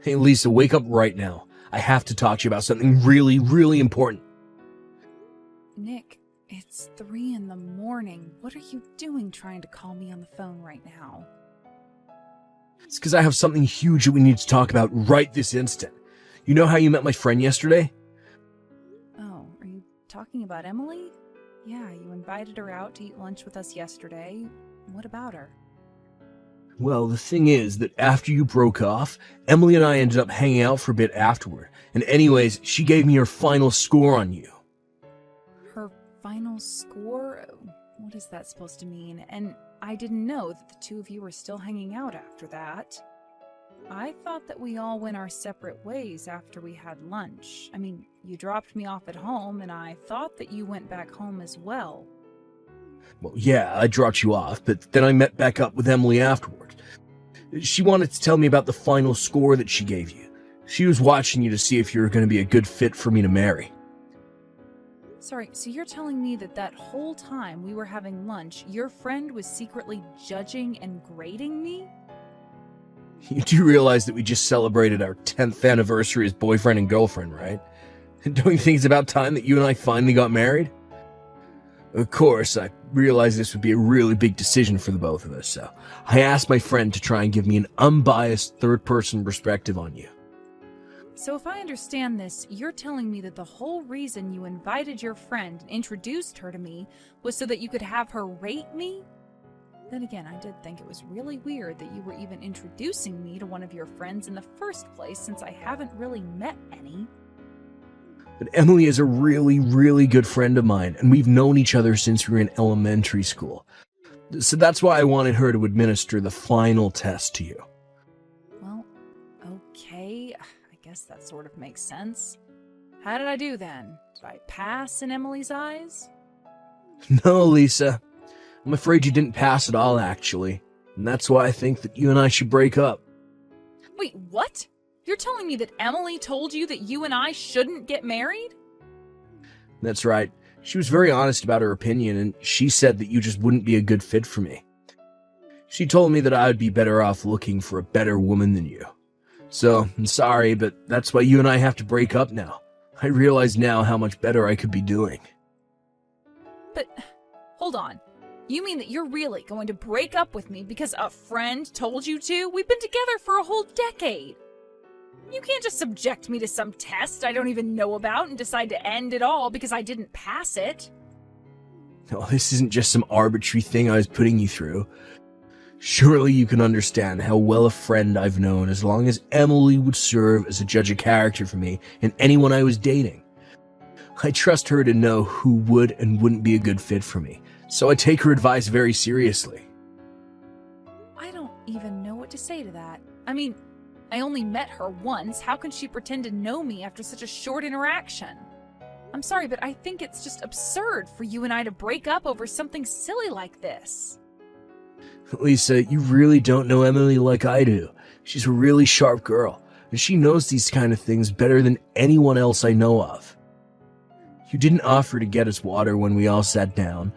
Hey, Lisa, wake up right now. I have to talk to you about something really, really important. Nick, it's 3 in the morning. What are you doing trying to call me on the phone right now? It's because I have something huge that we need to talk about right this instant. You know how you met my friend yesterday? Oh, are you talking about Emily? Yeah, you invited her out to eat lunch with us yesterday. What about her? Well, the thing is that after you broke off, Emily and I ended up hanging out for a bit afterward. And anyways, she gave me her final score on you. Her final score? What is that supposed to mean? And I didn't know that the two of you were still hanging out after that. I thought that we all went our separate ways after we had lunch. I mean, you dropped me off at home, and I thought that you went back home as well. Well, yeah, I dropped you off, but then I met back up with Emily afterward. She wanted to tell me about the final score that she gave you. She was watching you to see if you were going to be a good fit for me to marry. Sorry, so you're telling me that that whole time we were having lunch, your friend was secretly judging and grading me? You do realize that we just celebrated our 10th anniversary as boyfriend and girlfriend, right? Don't you think it's about time that you and I finally got married? Of course, I realized this would be a really big decision for the both of us, so I asked my friend to try and give me an unbiased third-person perspective on you. So if I understand this, you're telling me that the whole reason you invited your friend and introduced her to me was so that you could have her rate me? Then again, I did think it was really weird that you were even introducing me to one of your friends in the first place, since I haven't really met any. But Emily is a really, really good friend of mine, and we've known each other since we were in elementary school. So that's why I wanted her to administer the final test to you. Well, okay, I guess that sort of makes sense. How did I do then? Did I pass in Emily's eyes? No, Lisa. I'm afraid you didn't pass at all, actually. And that's why I think that you and I should break up. Wait, what? You're telling me that Emily told you that you and I shouldn't get married? That's right. She was very honest about her opinion, and she said that you just wouldn't be a good fit for me. She told me that I would be better off looking for a better woman than you. So, I'm sorry, but that's why you and I have to break up now. I realize now how much better I could be doing. But, hold on. You mean that you're really going to break up with me because a friend told you to? We've been together for a whole decade. You can't just subject me to some test I don't even know about and decide to end it all because I didn't pass it. No, this isn't just some arbitrary thing I was putting you through. Surely you can understand how well a friend I've known as long as Emily would serve as a judge of character for me and anyone I was dating. I trust her to know who would and wouldn't be a good fit for me, so I take her advice very seriously. I don't even know what to say to that. I mean, I only met her once. How can she pretend to know me after such a short interaction? I'm sorry, but I think it's just absurd for you and I to break up over something silly like this. Lisa, you really don't know Emily like I do. She's a really sharp girl, and she knows these kind of things better than anyone else I know of. You didn't offer to get us water when we all sat down.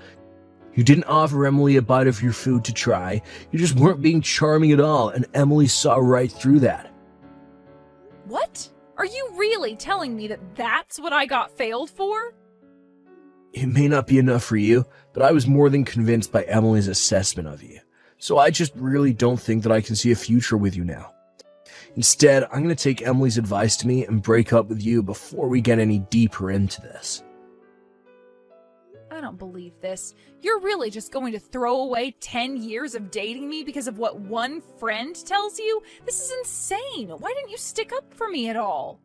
You didn't offer Emily a bite of your food to try. You just weren't being charming at all, and Emily saw right through that. What? Are you really telling me that that's what I got failed for? It may not be enough for you, but I was more than convinced by Emily's assessment of you. So I just really don't think that I can see a future with you now. Instead, I'm going to take Emily's advice to me and break up with you before we get any deeper into this. I don't believe this. You're really just going to throw away 10 years of dating me because of what one friend tells you? This is insane. Why didn't you stick up for me at all?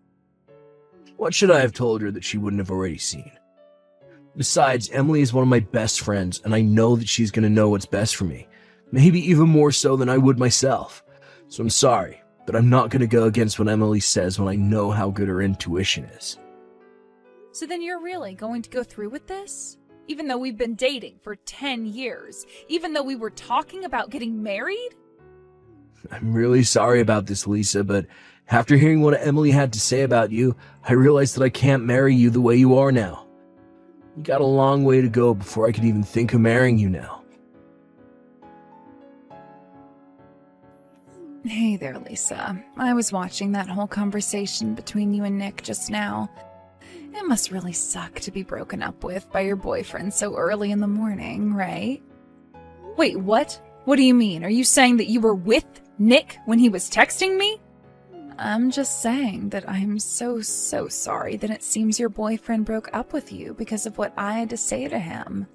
What should I have told her that she wouldn't have already seen? Besides, Emily is one of my best friends, and I know that she's going to know what's best for me. Maybe even more so than I would myself. So I'm sorry, but I'm not going to go against what Emily says when I know how good her intuition is. So then you're really going to go through with this? Even though we've been dating for 10 years? Even though we were talking about getting married? I'm really sorry about this, Lisa, but after hearing what Emily had to say about you, I realized that I can't marry you the way you are now. You got a long way to go before I could even think of marrying you now. Hey there, Lisa. I was watching that whole conversation between you and Nick just now. It must really suck to be broken up with by your boyfriend so early in the morning, right? Wait, what? What do you mean? Are you saying that you were with Nick when he was texting me? I'm just saying that I'm so sorry that it seems your boyfriend broke up with you because of what I had to say to him.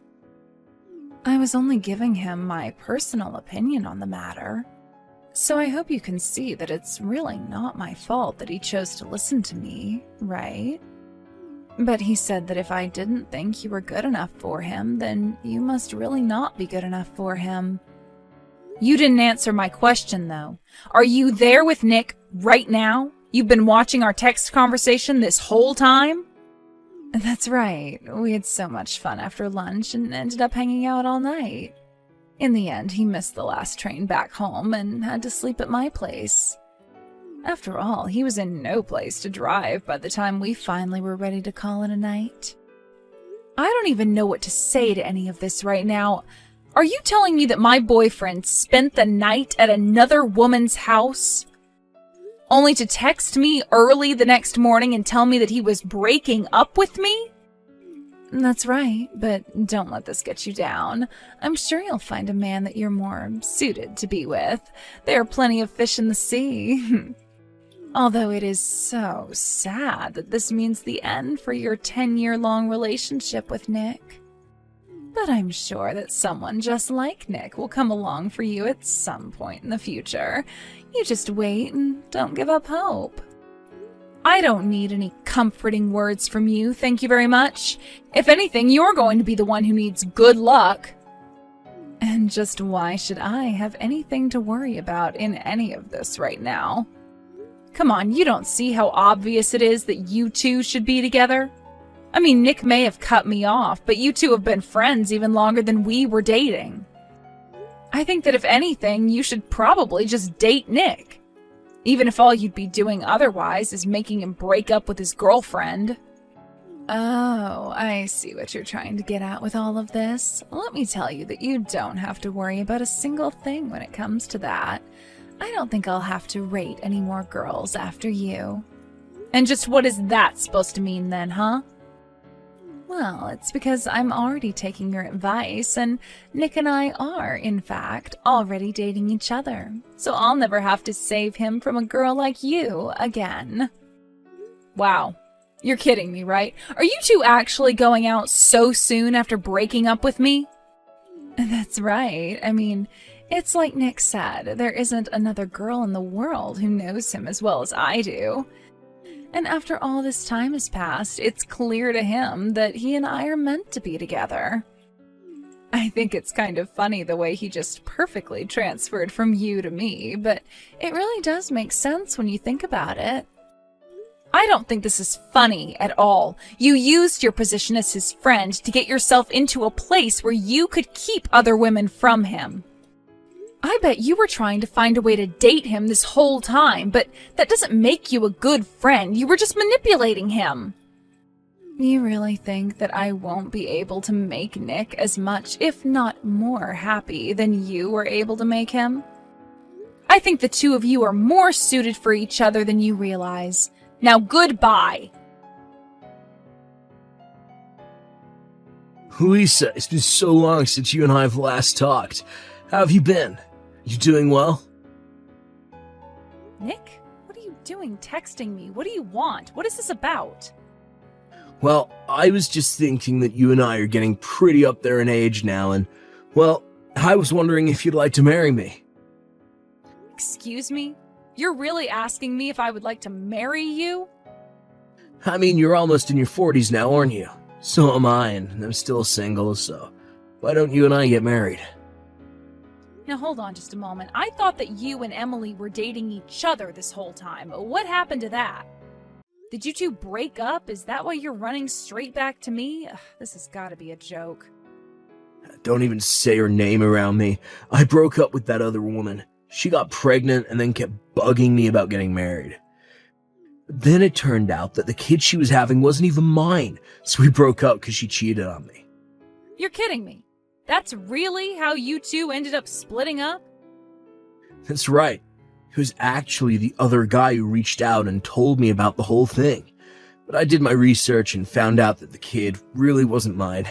I was only giving him my personal opinion on the matter. So I hope you can see that it's really not my fault that he chose to listen to me, right? But he said that if I didn't think you were good enough for him, then you must really not be good enough for him. You didn't answer my question, though. Are you there with Nick right now? You've been watching our text conversation this whole time? That's right. We had so much fun after lunch and ended up hanging out all night. In the end, he missed the last train back home and had to sleep at my place. After all, he was in no place to drive by the time we finally were ready to call it a night. I don't even know what to say to any of this right now. Are you telling me that my boyfriend spent the night at another woman's house? Only to text me early the next morning and tell me that he was breaking up with me? That's right, but don't let this get you down. I'm sure you'll find a man that you're more suited to be with. There are plenty of fish in the sea. Although it is so sad that this means the end for your 10-year-long relationship with Nick. But I'm sure that someone just like Nick will come along for you at some point in the future. You just wait and don't give up hope. I don't need any comforting words from you, thank you very much. If anything, you're going to be the one who needs good luck. And just why should I have anything to worry about in any of this right now? Come on, you don't see how obvious it is that you two should be together? I mean, Nick may have cut me off, but you two have been friends even longer than we were dating. I think that if anything, you should probably just date Nick. Even if all you'd be doing otherwise is making him break up with his girlfriend. Oh, I see what you're trying to get at with all of this. Let me tell you that you don't have to worry about a single thing when it comes to that. I don't think I'll have to rate any more girls after you. And just what is that supposed to mean then, huh? Well, it's because I'm already taking your advice, and Nick and I are, in fact, already dating each other. So I'll never have to save him from a girl like you again. Wow. You're kidding me, right? Are you two actually going out so soon after breaking up with me? That's right. I mean, it's like Nick said, there isn't another girl in the world who knows him as well as I do. And after all this time has passed, it's clear to him that he and I are meant to be together. I think it's kind of funny the way he just perfectly transferred from you to me, but it really does make sense when you think about it. I don't think this is funny at all. You used your position as his friend to get yourself into a place where you could keep other women from him. I bet you were trying to find a way to date him this whole time, but that doesn't make you a good friend. You were just manipulating him. You really think that I won't be able to make Nick as much, if not more, happy than you were able to make him? I think the two of you are more suited for each other than you realize. Now goodbye. Lisa, it's been so long since you and I have last talked. How have you been? You doing well? Nick, what are you doing texting me? What do you want? What is this about? Well, I was just thinking that you and I are getting pretty up there in age now, and, well, I was wondering if you'd like to marry me. Excuse me? You're really asking me if I would like to marry you? I mean, you're almost in your 40s now, aren't you? So am I, and I'm still single, so why don't you and I get married? Now hold on just a moment. I thought that you and Emily were dating each other this whole time. What happened to that? Did you two break up? Is that why you're running straight back to me? Ugh, this has got to be a joke. Don't even say her name around me. I broke up with that other woman. She got pregnant and then kept bugging me about getting married. Then it turned out that the kid she was having wasn't even mine, so we broke up because she cheated on me. You're kidding me. That's really how you two ended up splitting up? That's right. It was actually the other guy who reached out and told me about the whole thing. But I did my research and found out that the kid really wasn't mine.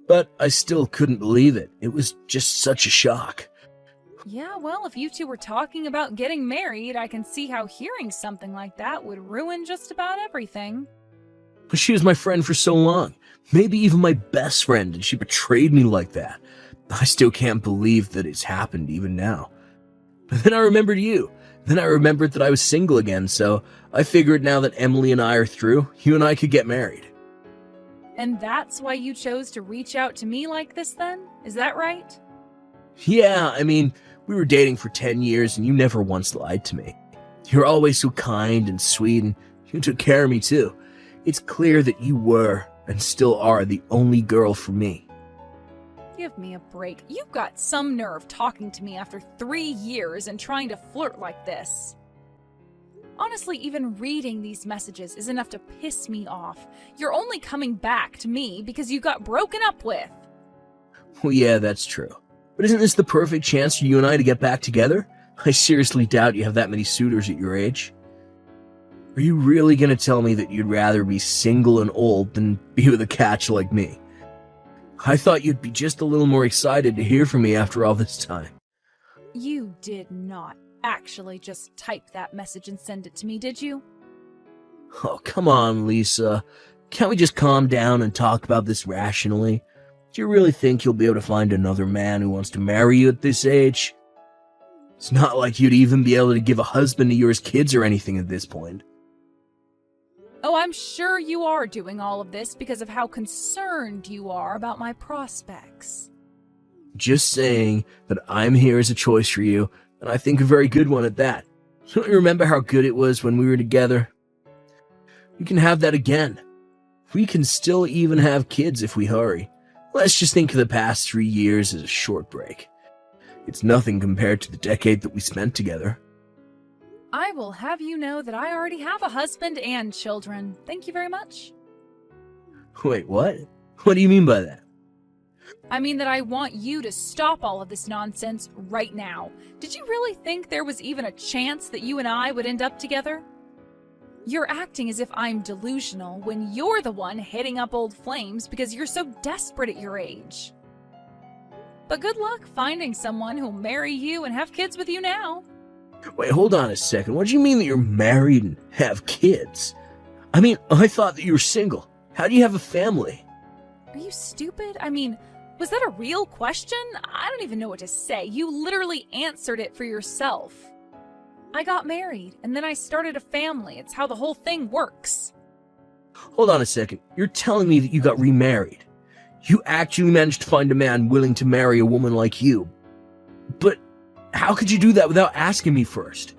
But I still couldn't believe it. It was just such a shock. Yeah, well, if you two were talking about getting married, I can see how hearing something like that would ruin just about everything. She was my friend for so long, maybe even my best friend, and she betrayed me like that. I still can't believe that it's happened even now. But then I remembered you. Then I remembered that I was single again, so I figured now that Emily and I are through, you and I could get married. And that's why you chose to reach out to me like this then? Is that right? Yeah, I mean, we were dating for 10 years and you never once lied to me. You're always so kind and sweet, and you took care of me too. It's clear that you were, and still are, the only girl for me. Give me a break. You've got some nerve talking to me after 3 years and trying to flirt like this. Honestly, even reading these messages is enough to piss me off. You're only coming back to me because you got broken up with. Well, yeah, that's true. But isn't this the perfect chance for you and I to get back together? I seriously doubt you have that many suitors at your age. Are you really gonna tell me that you'd rather be single and old than be with a catch like me? I thought you'd be just a little more excited to hear from me after all this time. You did not actually just type that message and send it to me, did you? Oh, come on, Lisa. Can't we just calm down and talk about this rationally? Do you really think you'll be able to find another man who wants to marry you at this age? It's not like you'd even be able to give a husband to yours kids or anything at this point. Oh, I'm sure you are doing all of this because of how concerned you are about my prospects. Just saying that I'm here as a choice for you, and I think a very good one at that. Don't you remember how good it was when we were together? We can have that again. We can still even have kids if we hurry. Let's just think of the past 3 years as a short break. It's nothing compared to the decade that we spent together. I will have you know that I already have a husband and children. Thank you very much. Wait, what? What do you mean by that? I mean that I want you to stop all of this nonsense right now. Did you really think there was even a chance that you and I would end up together? You're acting as if I'm delusional when you're the one hitting up old flames because you're so desperate at your age. But good luck finding someone who'll marry you and have kids with you now. Wait, hold on a second. What do you mean that you're married and have kids? I mean, I thought that you were single. How do you have a family? Are you stupid? I mean, was that a real question? I don't even know what to say. You literally answered it for yourself. I got married, and then I started a family. It's how the whole thing works. Hold on a second. You're telling me that you got remarried. You actually managed to find a man willing to marry a woman like you. But how could you do that without asking me first?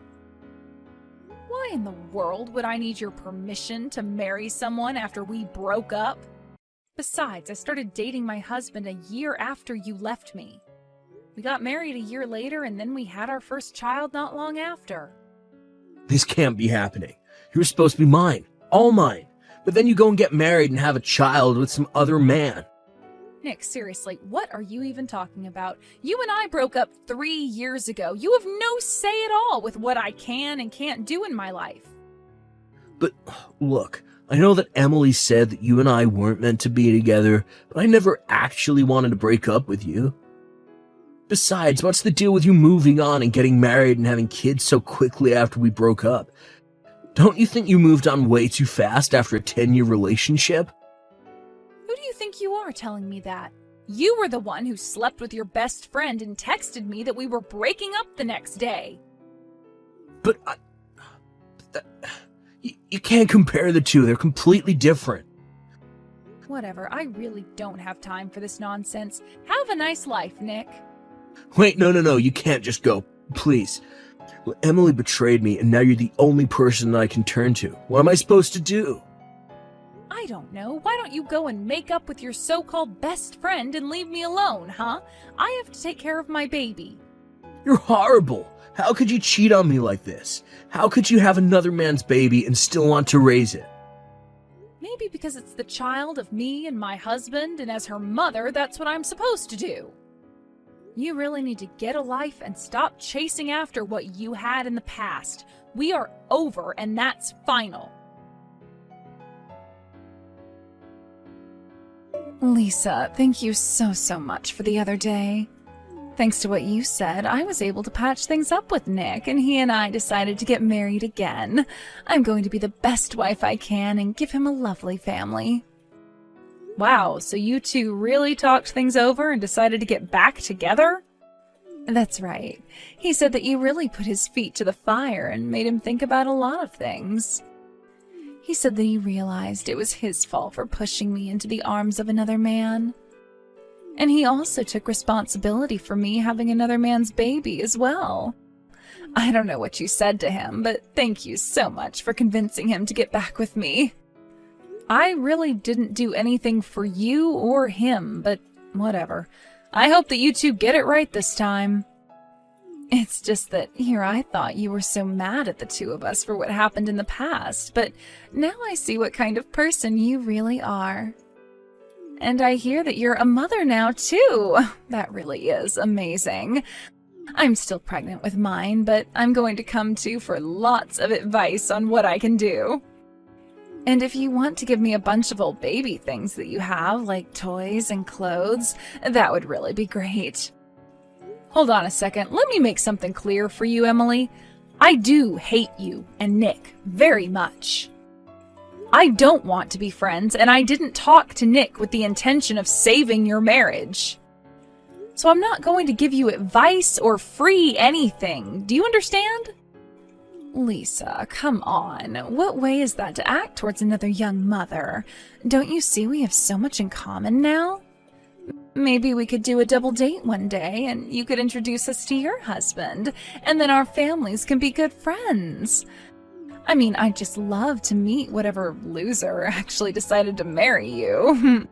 Why in the world would I need your permission to marry someone after we broke up? Besides, I started dating my husband a year after you left me. We got married a year later, and then we had our first child not long after. This can't be happening. You were supposed to be mine. All mine. But then you go and get married and have a child with some other man. Nick, seriously, what are you even talking about? You and I broke up 3 years ago. You have no say at all with what I can and can't do in my life. But look, I know that Emily said that you and I weren't meant to be together, but I never actually wanted to break up with you. Besides, what's the deal with you moving on and getting married and having kids so quickly after we broke up? Don't you think you moved on way too fast after a 10-year relationship? Who do you think you are telling me that? You were the one who slept with your best friend and texted me that we were breaking up the next day. But you can't compare the two. They're completely different. Whatever, I really don't have time for this nonsense. Have a nice life, Nick. Wait, no, you can't just go. Please. Well, Emily betrayed me, and now you're the only person that I can turn to. What am I supposed to do? I don't know. Why don't you go and make up with your so-called best friend and leave me alone, huh? I have to take care of my baby. You're horrible. How could you cheat on me like this? How could you have another man's baby and still want to raise it? Maybe because it's the child of me and my husband, and as her mother, that's what I'm supposed to do. You really need to get a life and stop chasing after what you had in the past. We are over, and that's final. Lisa, thank you so much for the other day. Thanks to what you said, I was able to patch things up with Nick, and he and I decided to get married again. I'm going to be the best wife I can and give him a lovely family. Wow, so you two really talked things over and decided to get back together? That's right. He said that you really put his feet to the fire and made him think about a lot of things. He said that he realized it was his fault for pushing me into the arms of another man. And he also took responsibility for me having another man's baby as well. I don't know what you said to him, but thank you so much for convincing him to get back with me. I really didn't do anything for you or him, but whatever. I hope that you two get it right this time. It's just that here I thought you were so mad at the two of us for what happened in the past, but now I see what kind of person you really are. And I hear that you're a mother now, too. That really is amazing. I'm still pregnant with mine, but I'm going to come to you for lots of advice on what I can do. And if you want to give me a bunch of old baby things that you have, like toys and clothes, that would really be great. Hold on a second. Let me make something clear for you, Emily. I do hate you and Nick very much. I don't want to be friends, and I didn't talk to Nick with the intention of saving your marriage. So I'm not going to give you advice or free anything. Do you understand? Lisa, come on. What way is that to act towards another young mother? Don't you see we have so much in common now? Maybe we could do a double date one day, and you could introduce us to your husband, and then our families can be good friends. I mean, I'd just love to meet whatever loser actually decided to marry you.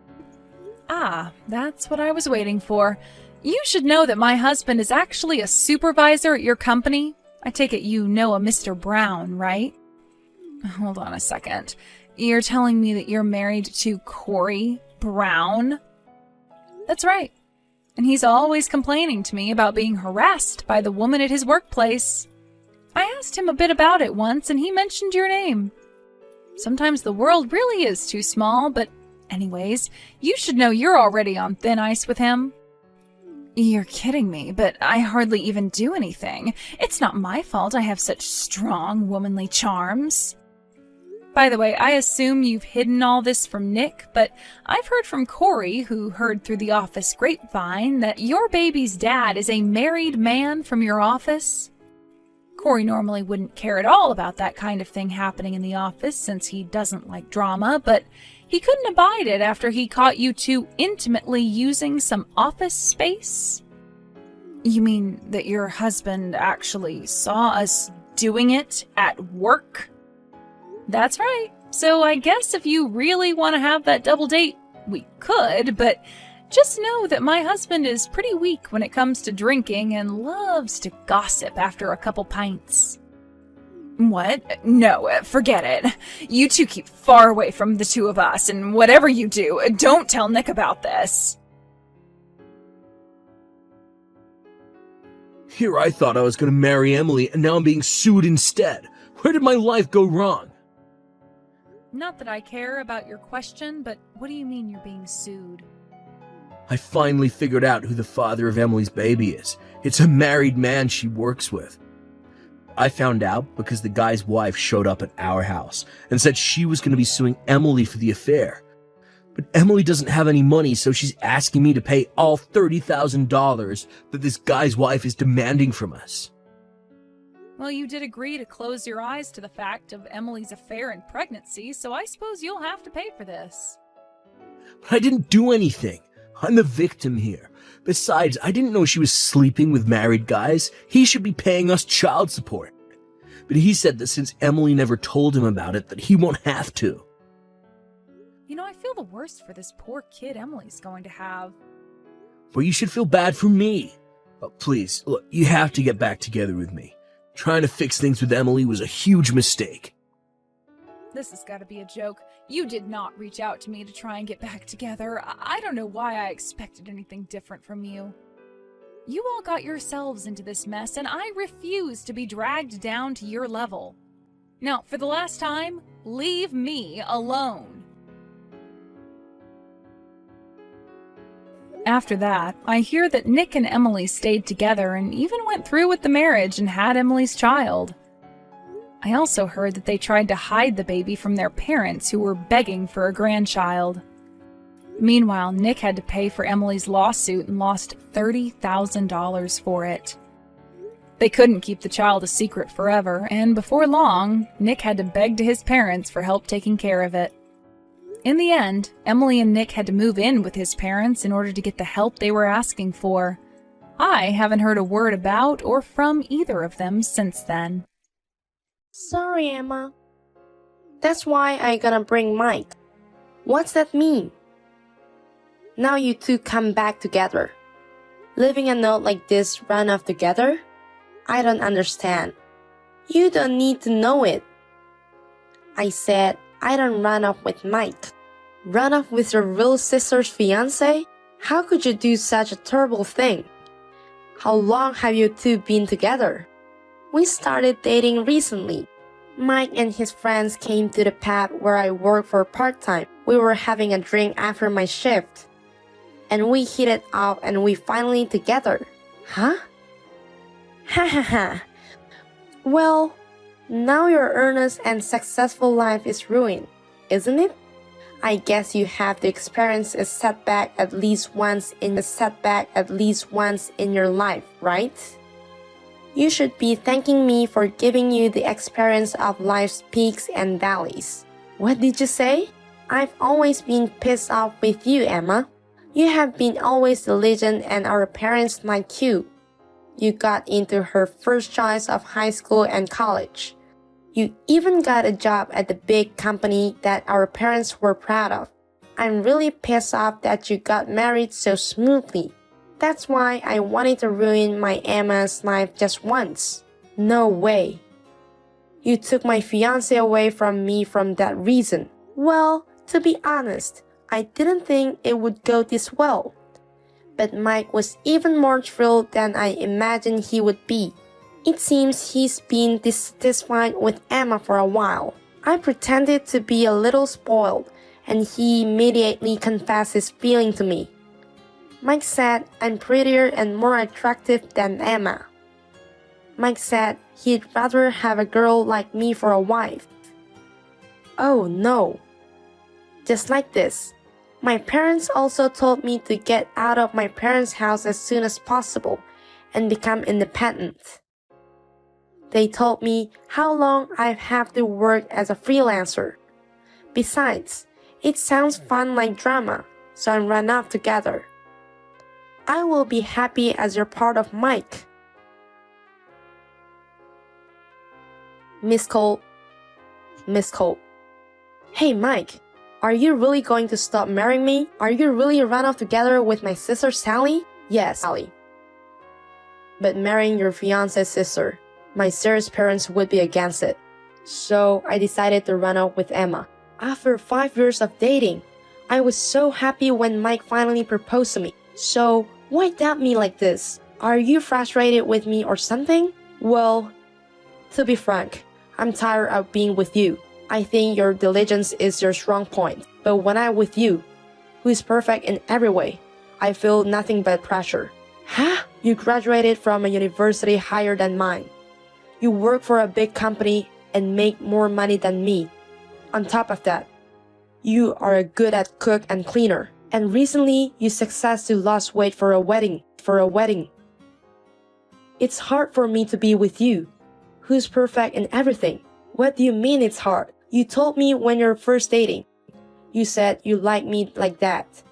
Ah, that's what I was waiting for. You should know that my husband is actually a supervisor at your company. I take it you know a Mr. Brown, right? Hold on a second. You're telling me that you're married to Corey Brown? That's right. And he's always complaining to me about being harassed by the woman at his workplace. I asked him a bit about it once, and he mentioned your name. Sometimes the world really is too small, but anyways, you should know you're already on thin ice with him. You're kidding me, but I hardly even do anything. It's not my fault I have such strong, womanly charms. By the way, I assume you've hidden all this from Nick, but I've heard from Corey, who heard through the office grapevine, that your baby's dad is a married man from your office. Corey normally wouldn't care at all about that kind of thing happening in the office since he doesn't like drama, but he couldn't abide it after he caught you two intimately using some office space. You mean that your husband actually saw us doing it at work? That's right. So I guess if you really want to have that double date, we could, but just know that my husband is pretty weak when it comes to drinking and loves to gossip after a couple pints. What? No, forget it. You two keep far away from the two of us, and whatever you do, don't tell Nick about this. Here I thought I was going to marry Emily, and now I'm being sued instead. Where did my life go wrong? Not that I care about your question, but what do you mean you're being sued? I finally figured out who the father of Emily's baby is. It's a married man she works with. I found out because the guy's wife showed up at our house and said she was going to be suing Emily for the affair. But Emily doesn't have any money, so she's asking me to pay all $30,000 that this guy's wife is demanding from us. Well, you did agree to close your eyes to the fact of Emily's affair and pregnancy, so I suppose you'll have to pay for this. But I didn't do anything. I'm the victim here. Besides, I didn't know she was sleeping with married guys. He should be paying us child support. But he said that since Emily never told him about it, that he won't have to. You know, I feel the worst for this poor kid Emily's going to have. Well, you should feel bad for me. Oh, please, look, you have to get back together with me. Trying to fix things with Emily was a huge mistake. This has got to be a joke. You did not reach out to me to try and get back together. I don't know why I expected anything different from you. You all got yourselves into this mess, and I refuse to be dragged down to your level. Now, for the last time, leave me alone. After that, I hear that Nick and Emily stayed together and even went through with the marriage and had Emily's child. I also heard that they tried to hide the baby from their parents who were begging for a grandchild. Meanwhile, Nick had to pay for Emily's lawsuit and lost $30,000 for it. They couldn't keep the child a secret forever, and before long, Nick had to beg to his parents for help taking care of it. In the end, Emily and Nick had to move in with his parents in order to get the help they were asking for. I haven't heard a word about or from either of them since then. Sorry, Emma. That's why I gonna bring Mike. What's that mean? Now you two come back together. Leaving a note like this run off together? I don't understand. You don't need to know it. I said I don't run off with Mike. Run off with your real sister's fiancé? How could you do such a terrible thing? How long have you two been together? We started dating recently. Mike and his friends came to the pub where I work for part-time. We were having a drink after my shift. And we hit it off and we finally together. Huh? Ha ha ha. Well, now your earnest and successful life is ruined, isn't it? I guess you have to experience a setback at least once in your life, right? You should be thanking me for giving you the experience of life's peaks and valleys. What did you say? I've always been pissed off with you, Emma. You have been always diligent and our parents like you. You got into her first choice of high school and college. You even got a job at the big company that our parents were proud of. I'm really pissed off that you got married so smoothly. That's why I wanted to ruin my Emma's life just once. No way. You took my fiancé away from me from that reason. Well, to be honest, I didn't think it would go this well. But Mike was even more thrilled than I imagined he would be. It seems he's been dissatisfied with Emma for a while. I pretended to be a little spoiled, and he immediately confessed his feeling to me. Mike said I'm prettier and more attractive than Emma. Mike said he'd rather have a girl like me for a wife. Oh no. Just like this. My parents also told me to get out of my parents' house as soon as possible and become independent. They told me how long I'd have to work as a freelancer. Besides, it sounds fun like drama, so I ran off together. I will be happy as you're part of Mike. Miss Cole. Hey Mike, are you really going to stop marrying me? Are you really run off together with my sister Sally? Yes, Sally. But marrying your fiance's sister. My serious parents would be against it. So I decided to run out with Emma. After 5 years of dating, I was so happy when Mike finally proposed to me. So why doubt me like this? Are you frustrated with me or something? Well, to be frank, I'm tired of being with you. I think your diligence is your strong point. But when I'm with you, who is perfect in every way, I feel nothing but pressure. Huh? You graduated from a university higher than mine. You work for a big company and make more money than me. On top of that, you are good at cook and cleaner. And recently, you successfully lost weight for a wedding. It's hard for me to be with you, who's perfect in everything. What do you mean it's hard? You told me when you're first dating. You said you like me like that.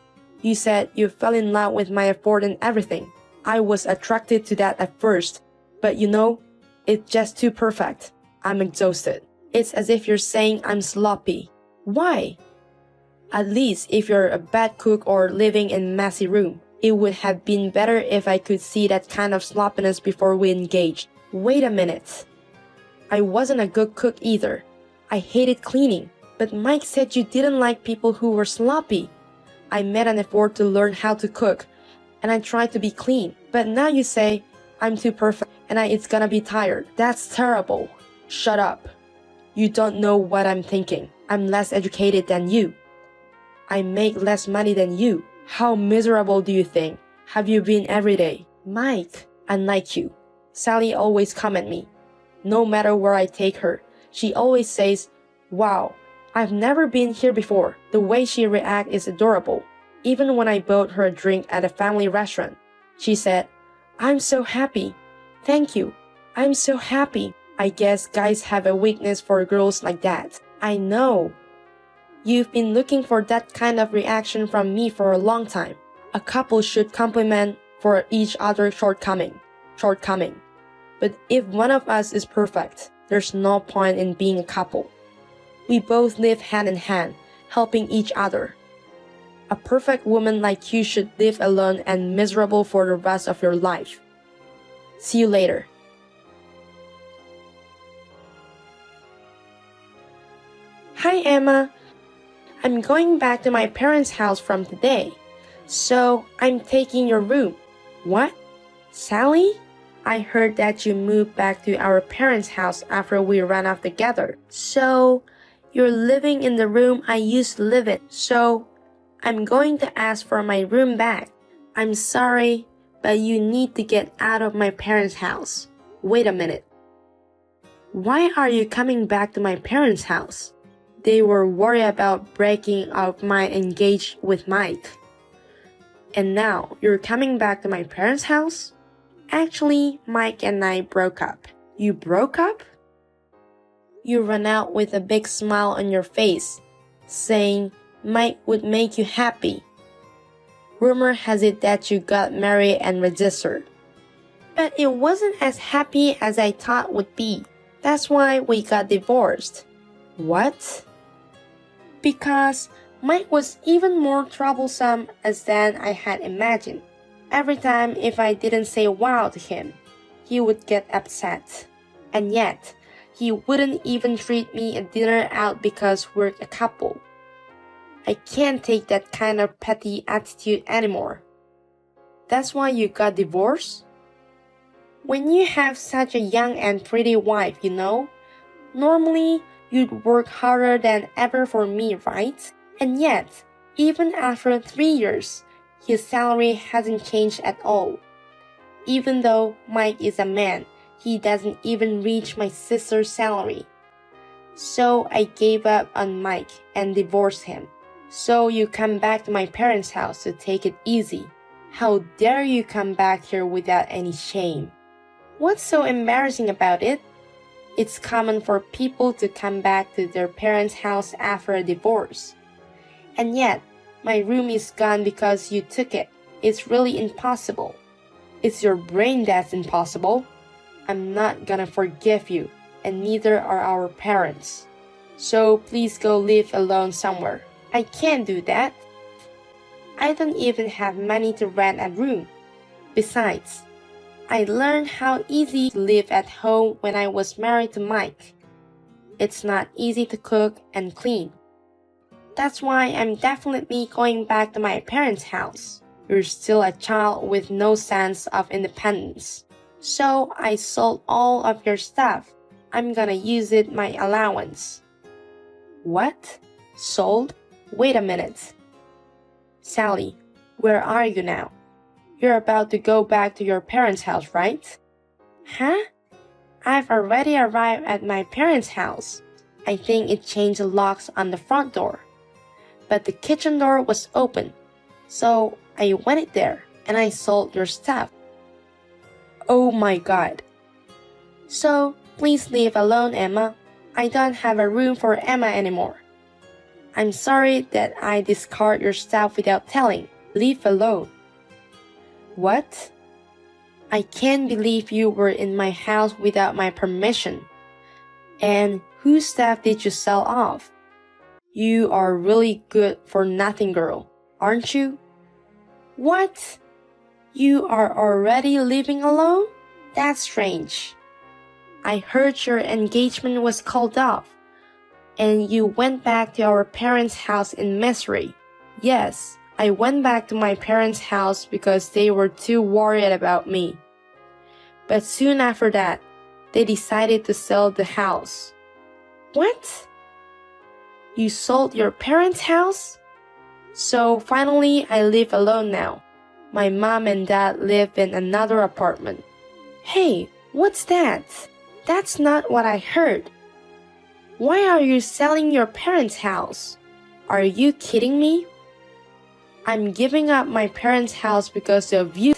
You said you fell in love with my effort and everything. I was attracted to that at first, but you know, it's just too perfect. I'm exhausted. It's as if you're saying I'm sloppy. Why? At least if you're a bad cook or living in a messy room, it would have been better if I could see that kind of sloppiness before we engaged. Wait a minute. I wasn't a good cook either. I hated cleaning. But Mike said you didn't like people who were sloppy. I made an effort to learn how to cook, and I try to be clean. But now you say I'm too perfect and it's gonna be tired. That's terrible. Shut up. You don't know what I'm thinking. I'm less educated than you. I make less money than you. How miserable do you think have you been every day? Mike, unlike you, Sally always comment me. No matter where I take her, she always says, "Wow, I've never been here before." The way she reacts is adorable. Even when I bought her a drink at a family restaurant, she said, "I'm so happy. Thank you. I'm so happy." I guess guys have a weakness for girls like that. I know. You've been looking for that kind of reaction from me for a long time. A couple should compliment for each other's shortcoming. But if one of us is perfect, there's no point in being a couple. We both live hand in hand, helping each other. A perfect woman like you should live alone and miserable for the rest of your life. See you later. Hi, Emma. I'm going back to my parents' house from today, so I'm taking your room. What? Sally? I heard that you moved back to our parents' house after we ran off together. So, you're living in the room I used to live in. So, I'm going to ask for my room back. I'm sorry, but you need to get out of my parents' house. Wait a minute. Why are you coming back to my parents' house? They were worried about breaking up my engagement with Mike. And now, you're coming back to my parents' house? Actually, Mike and I broke up. You broke up? You ran out with a big smile on your face, saying Mike would make you happy. Rumor has it that you got married and registered. But it wasn't as happy as I thought it would be. That's why we got divorced. What? Because Mike was even more troublesome than I had imagined. Every time if I didn't say wow to him, he would get upset. And yet, he wouldn't even treat me a dinner out because we're a couple. I can't take that kind of petty attitude anymore. That's why you got divorced? When you have such a young and pretty wife, you know, normally you'd work harder than ever for me, right? And yet, even after 3 years, his salary hasn't changed at all. Even though Mike is a man, he doesn't even reach my sister's salary. So I gave up on Mike and divorced him. So you come back to my parents' house to take it easy. How dare you come back here without any shame? What's so embarrassing about it? It's common for people to come back to their parents' house after a divorce. And yet, my room is gone because you took it. It's really impossible. It's your brain that's impossible. I'm not gonna forgive you, and neither are our parents. So please go live alone somewhere. I can't do that. I don't even have money to rent a room. Besides, I learned how easy to live at home when I was married to Mike. It's not easy to cook and clean. That's why I'm definitely going back to my parents' house. You're still a child with no sense of independence. So I sold all of your stuff. I'm gonna use it my allowance. What? Sold? Wait a minute. Sally, where are you now? You're about to go back to your parents' house, right? Huh? I've already arrived at my parents' house. I think it changed the locks on the front door. But the kitchen door was open. So I went there and I sold your stuff. Oh my God. So please leave alone, Emma. I don't have a room for Emma anymore. I'm sorry that I discard your stuff without telling. Leave alone. What? I can't believe you were in my house without my permission. And whose stuff did you sell off? You are really good for nothing girl, aren't you? What? You are already living alone? That's strange. I heard your engagement was called off, and you went back to our parents' house in misery. Yes, I went back to my parents' house because they were too worried about me. But soon after that, they decided to sell the house. What? You sold your parents' house? So finally, I live alone now. My mom and dad live in another apartment. Hey, what's that? That's not what I heard. Why are you selling your parents' house? Are you kidding me? I'm giving up my parents' house because of you.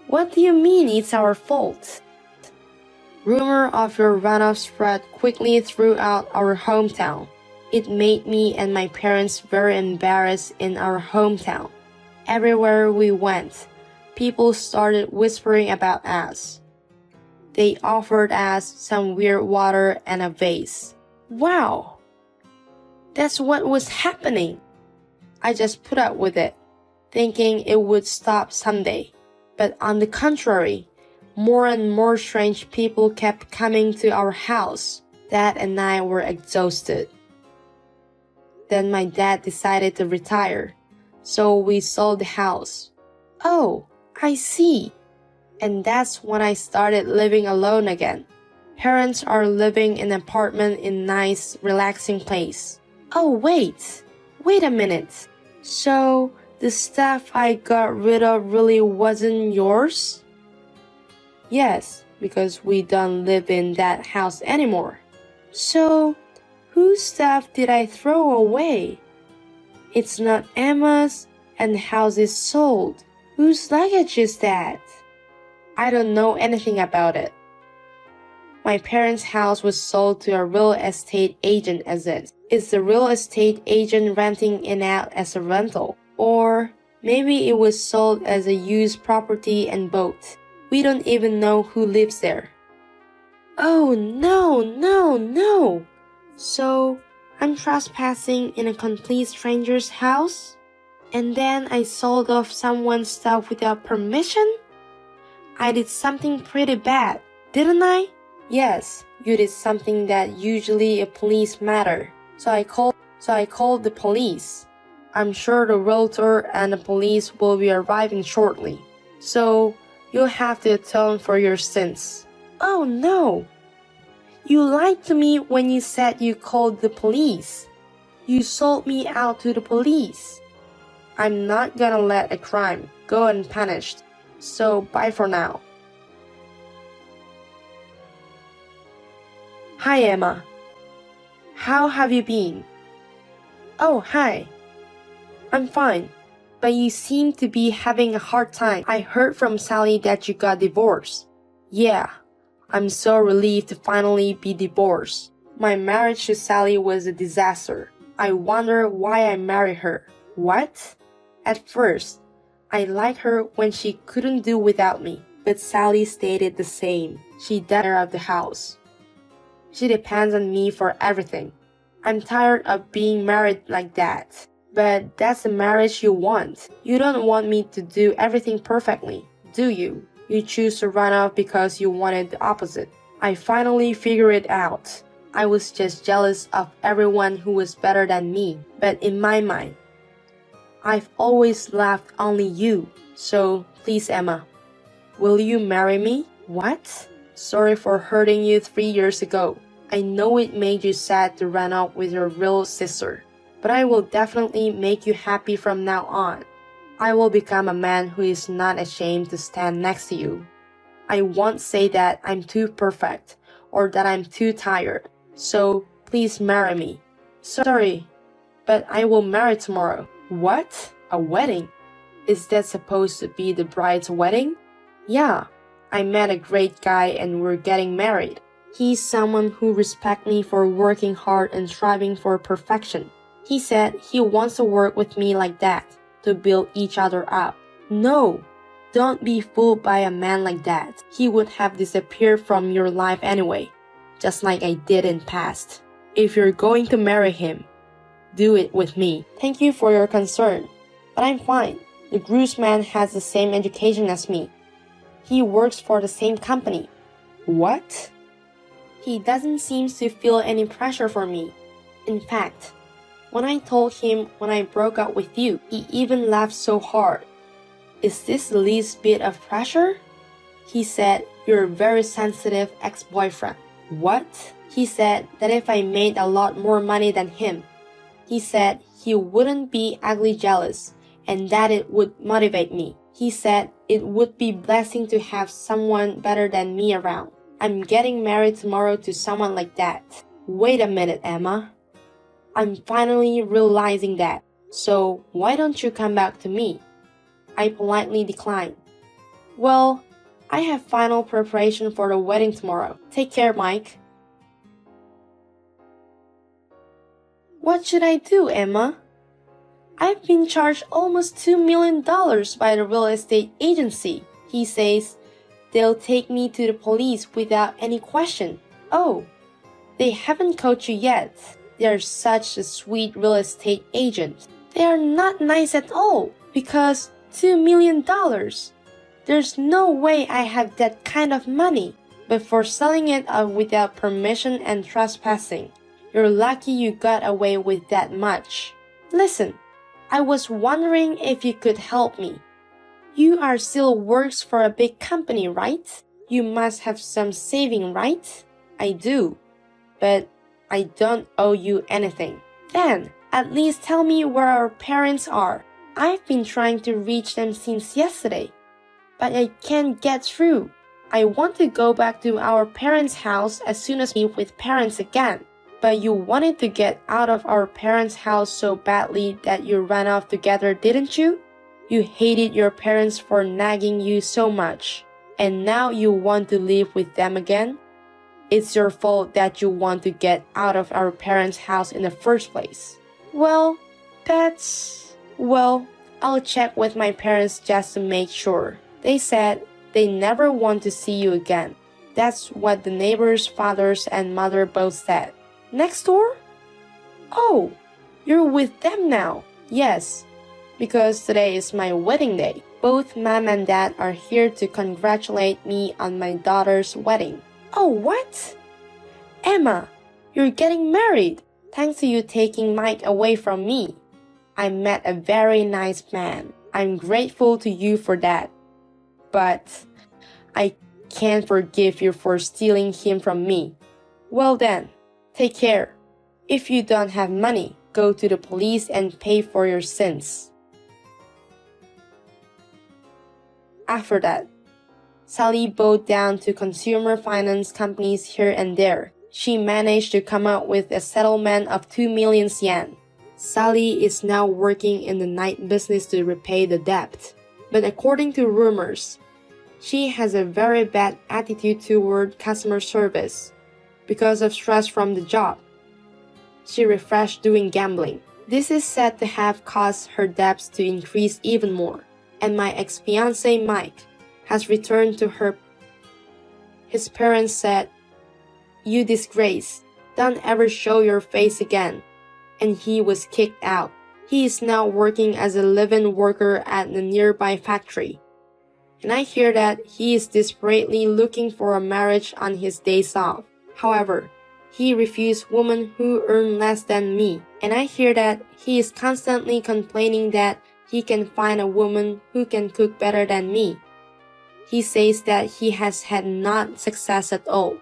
What do you mean it's our fault? Rumor of your runoff spread quickly throughout our hometown. It made me and my parents very embarrassed in our hometown. Everywhere we went, people started whispering about us. They offered us some weird water and a vase. Wow! That's what was happening. I just put up with it, thinking it would stop someday. But on the contrary, more and more strange people kept coming to our house. Dad and I were exhausted. Then my dad decided to retire, so we sold the house. Oh, I see. And that's when I started living alone again. Parents are living in an apartment in a nice, relaxing place. Oh, wait a minute. So, the stuff I got rid of really wasn't yours? Yes, because we don't live in that house anymore. So, whose stuff did I throw away? It's not Emma's, and the house is sold. Whose luggage is that? I don't know anything about it. My parents' house was sold to a real estate agent as it. Is the real estate agent renting it out as a rental? Or maybe it was sold as a used property and both. We don't even know who lives there. Oh, no. So, I'm trespassing in a complete stranger's house? And then I sold off someone's stuff without permission? I did something pretty bad, didn't I? Yes, you did something that usually a police matter. So I called the police. I'm sure the realtor and the police will be arriving shortly. So, you'll have to atone for your sins. Oh no! You lied to me when you said you called the police. You sold me out to the police. I'm not gonna let a crime go unpunished. So bye for now. Hi, Emma. How have you been? Oh, hi. I'm fine, but you seem to be having a hard time. I heard from Sally that you got divorced. Yeah, I'm so relieved to finally be divorced. My marriage to Sally was a disaster. I wonder why I married her. What? At first, I liked her when she couldn't do without me, but Sally stated the same. She does care of the house. She depends on me for everything. I'm tired of being married like that. But that's the marriage you want. You don't want me to do everything perfectly, do you? You choose to run off because you wanted the opposite. I finally figured it out. I was just jealous of everyone who was better than me. But in my mind, I've always loved only you. So please, Emma, will you marry me? What? Sorry for hurting you 3 years ago. I know it made you sad to run off with your real sister, but I will definitely make you happy from now on. I will become a man who is not ashamed to stand next to you. I won't say that I'm too perfect or that I'm too tired, so please marry me. Sorry, but I will marry tomorrow. What? A wedding? Is that supposed to be the bride's wedding? Yeah, I met a great guy and we're getting married. He's someone who respects me for working hard and striving for perfection. He said he wants to work with me like that, to build each other up. No, don't be fooled by a man like that. He would have disappeared from your life anyway, just like I did in past. If you're going to marry him, do it with me. Thank you for your concern, but I'm fine. The groomsman has the same education as me. He works for the same company. What? He doesn't seem to feel any pressure for me. In fact, When I told him when I broke up with you, he even laughed so hard. Is this the least bit of pressure? He said, you're a very sensitive ex-boyfriend. What? He said that if I made a lot more money than him, he said he wouldn't be ugly jealous and that it would motivate me. He said it would be a blessing to have someone better than me around. I'm getting married tomorrow to someone like that. Wait a minute, Emma. I'm finally realizing that. So why don't you come back to me? I politely declined. Well, I have final preparation for the wedding tomorrow. Take care, Mike. What should I do, Emma? I've been charged almost $2 million by the real estate agency. He says they'll take me to the police without any question. Oh, they haven't caught you yet. They're such a sweet real estate agent. They are not nice at all because $2 million. There's no way I have that kind of money. But for selling it without permission and trespassing, you're lucky you got away with that much. Listen, I was wondering if you could help me. You are still works for a big company, right? You must have some saving, right? I do, but I don't owe you anything. Then, at least tell me where our parents are. I've been trying to reach them since yesterday, but I can't get through. I want to go back to our parents' house as soon as we meet with parents again. But you wanted to get out of our parents' house so badly that you ran off together, didn't you? You hated your parents for nagging you so much, and now you want to live with them again? It's your fault that you want to get out of our parents' house in the first place. Well, I'll check with my parents just to make sure. They said they never want to see you again. That's what the neighbors' fathers and mother both said. Next door? Oh, you're with them now. Yes, because today is my wedding day. Both Mom and Dad are here to congratulate me on my daughter's wedding. Oh, what? Emma, you're getting married. Thanks to you taking Mike away from me. I met a very nice man. I'm grateful to you for that. But I can't forgive you for stealing him from me. Well then, take care. If you don't have money, go to the police and pay for your sins. After that, Sally bowed down to consumer finance companies here and there. She managed to come up with a settlement of 2 million yen. Sally is now working in the night business to repay the debt. But according to rumors, she has a very bad attitude toward customer service. Because of stress from the job, she refreshed doing gambling. This is said to have caused her debts to increase even more. And my ex-fiancé Mike has returned to her. His parents said, "You disgrace, don't ever show your face again." And he was kicked out. He is now working as a live-in worker at the nearby factory. And I hear that he is desperately looking for a marriage on his days off. However, he refused women who earn less than me. And I hear that he is constantly complaining that he can find a woman who can cook better than me. He says that he has had not success at all.